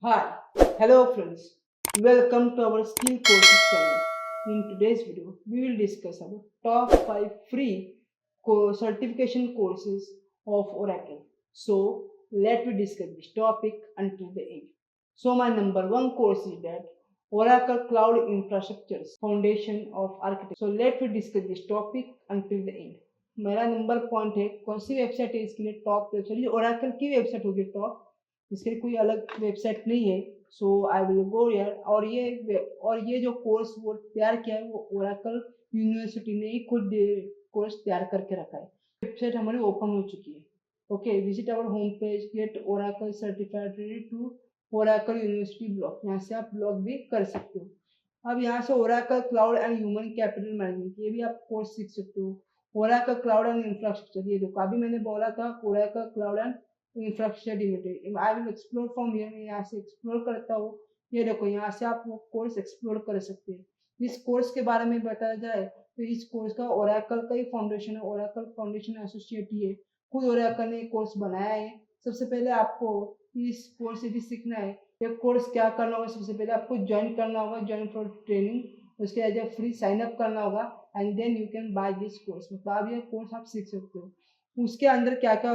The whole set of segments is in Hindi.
Hi, hello friends. Welcome to our skill courses channel. In today's video, we will discuss about top 5 free certification courses of Oracle. So, let me discuss this topic until the end. So, my number one course is that Oracle Cloud Infrastructures Foundation of Architecture. So, let me discuss this topic until the end. मेरा नंबर पॉइंट है कौन सी वेबसाइट है इसके लिए टॉप वेबसाइट ओरेकल की वेबसाइट होगी टॉप इसके लिए कोई अलग वेबसाइट नहीं है सो आई विल गो यार और ये जो कोर्स वो तैयार किया है वो ओरेकल यूनिवर्सिटी ने ही खुद कोर्स तैयार करके रखा है वेबसाइट हमारी ओपन हो चुकी है okay visit our home page get Oracle certified ready to Oracle University blog यहाँ से आप ब्लॉग भी कर सकते हो अब यहाँ से Oracle cloud and human capital management ये भी आप कोर्स सीख सकते हो ओरेकल क्लाउड एंड इंफ्रास्ट्रक्चर ये देखो अभी मैंने बोला था Oracle cloud and infrastructure limited I will explore from here मैं यहाँ से एक्सप्लोर करता हूँ ये देखो यहाँ से आप वो कोर्स एक्सप्लोर कर सकते हैं इस कोर्स के बारे में बताया जाए तो इस कोर्स का ओरेकल का ही फाउंडेशन है ओरेकल फाउंडेशन एसोसिएट ही है खुद ओरेकल ने कोर्स बनाया है सबसे पहले आपको इस कोर्स से भी सीखना है ये कोर्स क्या करना होगा सबसे पहले आपको ज्वाइन करना होगा ज्वाइन फॉर ट्रेनिंग उसके बाद फ्री साइन अप करना होगा and then you can buy this course मतलब आप ये कोर्स आप सीख सकते हो उसके अंदर क्या क्या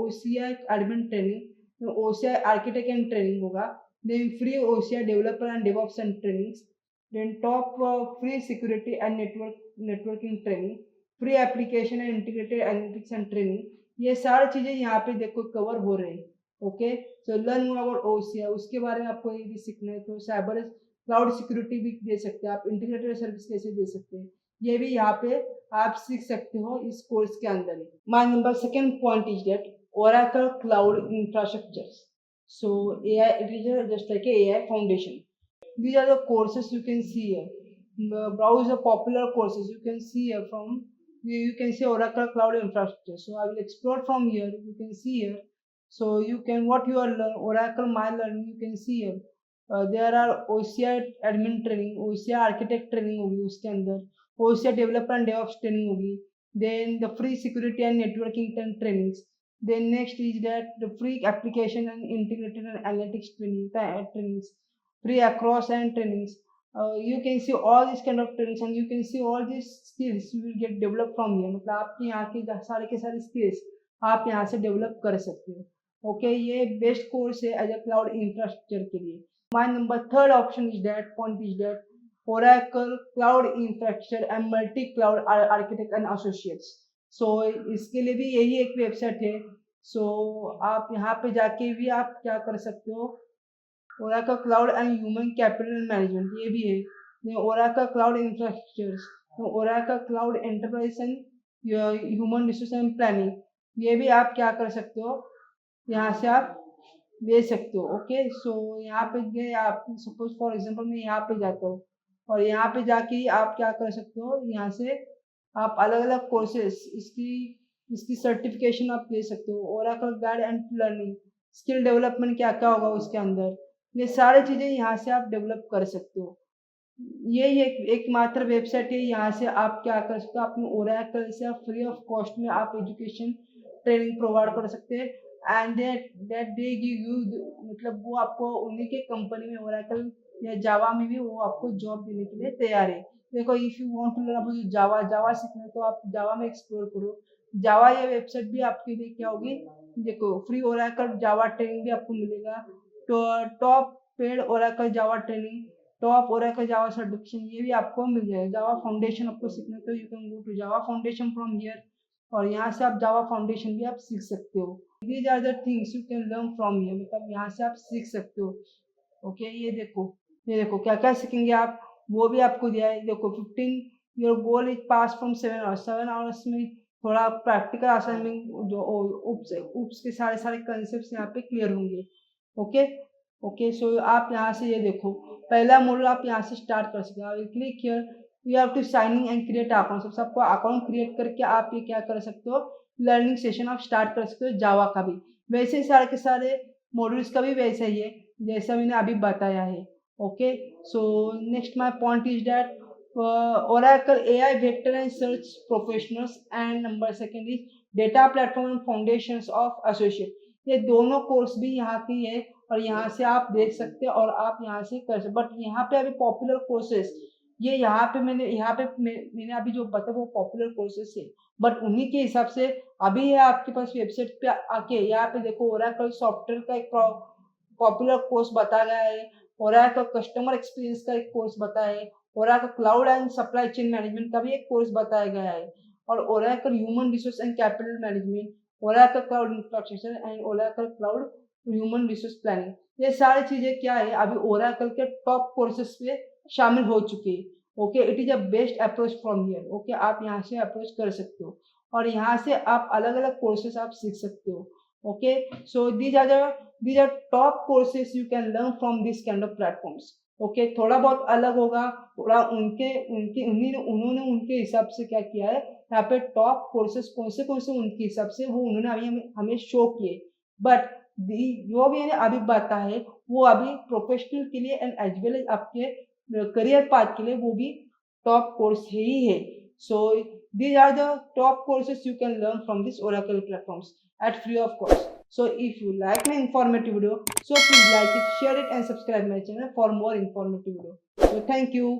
OCI admin training OCI architect and training होगा then free OCI developer and DevOps and trainings then top free security and networking training free application and integrated analytics and training ये सारी चीज़ें यहाँ पे देखो कवर हो रहे हैं okay so learn more about OCI उसके बारे में आपको ये भी सीखना है तो साइबर क्लाउड सिक्योरिटी भी दे सकते हैं आप इंटीग्रेटेड सर्विस कैसे दे सकते हैं ये भी यहाँ पे आप सीख सकते हो इस कोर्स के अंदर ही my number second point is that Oracle Cloud Infrastructure. So AI it is just like a AI foundation. These are the courses you can see here. Browse the popular courses you can see here from you can see Oracle Cloud Infrastructure. So I will explore from here. You can see here. So you can what you are learn Oracle My Learning you can see here. There are OCI admin training, OCI architect training होगी उसके अंदर OCI developer and DevOps training होगी then the free security and networking trainings then next is that the free application and integrated and analytics trainings free across and trainings you can see all these kind of trainings and you can see all these skills you will get developed from here मतलब आपके यहाँ के सारे skills आप यहाँ से develop कर सकते हो ओके ये बेस्ट कोर्स है एज अ क्लाउड इंफ्रास्ट्रक्चर के लिए my number third option is that point is that Oracle Cloud Infrastructure and Multi-Cloud Architect and Associates. So इसके लिए भी यही एक वेबसाइट है सो आप यहाँ पे जाके भी आप क्या कर सकते हो Oracle Cloud and Human Capital Management ये भी है Oracle Cloud Infrastructure Oracle Cloud Enterprise and Human Resource and Planning ये भी आप क्या कर सकते हो यहाँ से आप ले सकते हो ओके सो यहाँ पे गए आप सपोज फॉर एग्जांपल मैं यहाँ पे जाता हूँ और यहाँ पे जाके आप क्या कर सकते हो यहाँ से आप अलग अलग कोर्सेस इसकी इसकी सर्टिफिकेशन आप ले सकते हो Oracle guide and learning skill development क्या क्या होगा उसके अंदर ये सारी चीज़ें यहाँ से आप डेवलप कर सकते हो ये एकमात्र वेबसाइट है यहाँ से आप क्या कर सकते हो अपने ओरेकल से आप फ्री ऑफ कॉस्ट में आप एजुकेशन ट्रेनिंग प्रोवाइड कर सकते हैं and that they give you मतलब वो आपको उन्हीं के कंपनी में ओरेकल या जावा में भी वो आपको जॉब देने के लिए तैयार है देखो if you want to learn about Java सीखना है तो आप जावा में एक्सप्लोर करो जावा ये वेबसाइट भी आपके लिए क्या होगी देखो फ्री ओरेकल जावा ट्रेनिंग भी आपको मिलेगा तो टॉप पेड ओरेकल जावा ट्रेनिंग टॉप ओरेकल जावा सर्टिफिकेशन ये भी आपको मिल जाएगा जावा फाउंडेशन आपको सीखना तो you can go to Java foundation from here और यहाँ से आप जावा फाउंडेशन भी आप सीख सकते हो these are the things you can learn from here मतलब यहाँ से आप सीख सकते हो ओके ये देखो क्या क्या सीखेंगे आप वो भी आपको दिया है देखो 15 your goal is pass from 7 hours में थोड़ा प्रैक्टिकल असाइनमेंट जो उप्स के सारे कंसेप्ट यहाँ पे क्लियर होंगे ओके ओके सो आप यहाँ से ये देखो पहला मॉड्यूल आप यहाँ से स्टार्ट कर सकते हो click here you have to signing and create account सबसे आपको अकाउंट क्रिएट करके आप ये क्या कर सकते हो लर्निंग सेशन आप स्टार्ट कर सकते हो जावा का भी वैसे ही सारे के सारे मॉड्यूल्स का भी वैसा ही है जैसा मैंने अभी बताया है okay so next my point is that Oracle AI Vector and Search Professionals and number second is Data Platform and Foundations of Associate ये दोनों कोर्स भी यहाँ की है और यहाँ से आप देख सकते हैं और आप यहाँ से कर सकते। बट यहाँ पे अभी पॉपुलर कोर्सेज, ये यहाँ पे मैंने अभी जो बताया वो पॉपुलर कोर्सेज है, बट उन्हीं के हिसाब से अभी है आपके पास वेबसाइट पे आके यहाँ पे देखो ओरेकल सॉफ्टवेयर का एक पॉपुलर कोर्स बताया गया है, ओरेकल कस्टमर एक्सपीरियंस का एक कोर्स बताया है, Oracle cloud and supply chain management का भी एक कोर्स बताया गया है, और Oracle human resource and capital management, Oracle cloud infrastructure and Oracle cloud human resource planning, ये सारी चीजें क्या है अभी ओरेकल के टॉप कोर्सेज पे शामिल हो चुकी है। Okay, it is a best approach from here. Okay, आप यहाँ से अप्रोच कर सकते हो और यहाँ से आप अलग अलग कोर्सेज आप सीख सकते हो। Okay, so these are top courses you can learn from this kind of platforms. Okay, थोड़ा बहुत अलग होगा, थोड़ा उनके उनके उन्होंने उनके हिसाब से क्या किया है, यहाँ पे टॉप कोर्सेज कौन से उनके हिसाब से वो उन्होंने अभी हमें शो किए, बट जो भी अभी बताया है वो अभी प्रोफेशनल के लिए एंड एज वेल एज आपके करियर पाथ के लिए वो भी टॉप कोर्स ही है। सो these are the top courses you can learn from this Oracle platforms at free of cost. So if you like my informative video, so please like it, share it and subscribe my channel for more informative video. So thank you.